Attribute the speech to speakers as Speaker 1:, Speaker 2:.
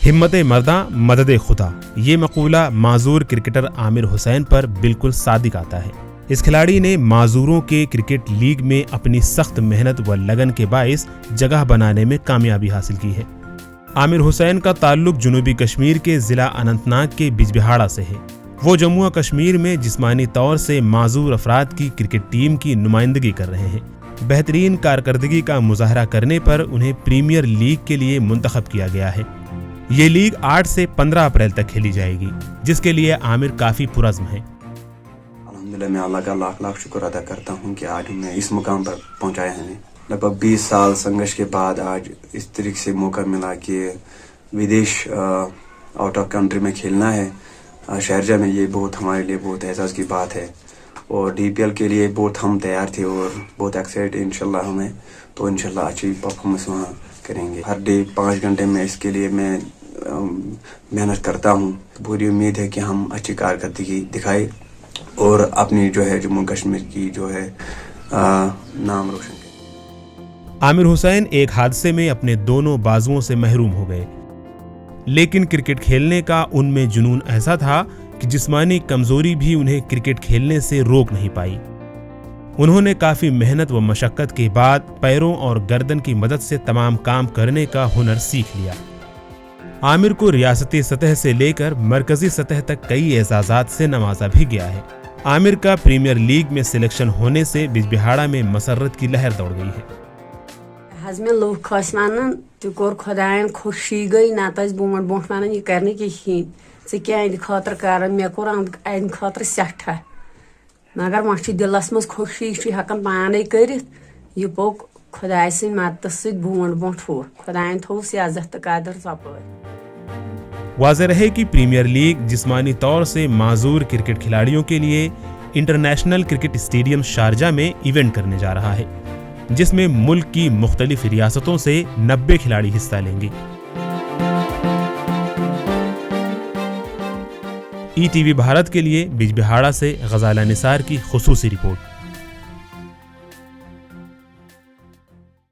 Speaker 1: हिम्मत मर्दा मदद खुदा, ये मकूला माजूर क्रिकेटर आमिर हुसैन पर बिल्कुल सादिक आता है। इस खिलाड़ी ने माजूरों के क्रिकेट लीग में अपनी सख्त मेहनत व लगन के बाइस जगह बनाने में कामयाबी हासिल की है। आमिर हुसैन का ताल्लुक जनूबी कश्मीर के ज़िला अनंतनाग के बिजबिहाड़ा से है। वो जम्मू व कश्मीर में जिस्मानी तौर से माजूर अफराद की क्रिकेट टीम की नुमाइंदगी कर रहे हैं। बेहतरीन कारकर्दगी का मुजाहरा करने पर उन्हें प्रीमियर लीग के लिए मुंतखब किया गया है। ये लीग 8 से 15 अप्रैल तक खेली जाएगी, जिसके लिए आमिर काफ़ी पुरज़्म है।
Speaker 2: अल्हम्दुलिल्लाह, मैं अल्लाह का लाख लाख शुक्र अदा करता हूँ कि आज हमें इस मुकाम पर पहुँचाया है। लगभग 20 साल संघर्ष के बाद आज इस तरीके से मौका मिला कि विदेश आउट ऑफ कंट्री में खेलना है, शारजा में। ये बहुत हमारे लिए बहुत एहसास की बात है और DPL के लिए बहुत हम तैयार थे और बहुत एक्साइटेड इंशाल्लाह हमें, तो इंशाल्लाह अच्छी परफॉर्मेंस वहाँ करेंगे। हर डे 5 घंटे में इसके लिए मैं मेहनत करता हूँ। पूरी उम्मीद है कि हम अच्छी कारकर्दगी दिखाए और अपनी जो है जम्मू कश्मीर की जो है नाम रोशन करें।
Speaker 1: आमिर हुसैन एक हादसे में अपने दोनों बाजुओं से महरूम हो गए, लेकिन क्रिकेट खेलने का उनमें जुनून ऐसा था कि जिस्मानी कमजोरी भी उन्हें क्रिकेट खेलने से रोक नहीं पाई। उन्होंने काफ़ी मेहनत व मशक्क़त के बाद पैरों और गर्दन की मदद से तमाम काम करने का हुनर सीख लिया। आमिर को रियासती सतह से लेकर मरकजी सतह तक कई एजाज़ात से नवाजा भी गया है। आमिर का प्रीमियर लीग में सिलेक्शन होने से बिजबिहाड़ा में मसरत की लहर दौड़ गई है।
Speaker 3: में लूख कोर खुदायन खुशी गई ना बोट बोट वन यह कर क्या खतर कर मे कोर अद खतर सठा, मगर वह दिलस मज खुशी हेकान पाने कर यह पोक खुदाय सद मदद सत बोट बोट हूर खुदायन थोस इज्जत कदर सपर।
Speaker 1: वाज़ेह रहे कि प्रीमियर लीग जिस्मानी तौर से माजूर क्रिकेट खिलाड़ियों के लिए इंटरनेशनल क्रिकेट स्टेडियम शारजा में इवेंट करने जा रहा है, जिसमें मुल्क की मुख्तलिफ रियासतों से 90 खिलाड़ी हिस्सा लेंगे। ETV भारत के लिए बिजबिहाड़ा से गजाला निसार की खुसूसी रिपोर्ट।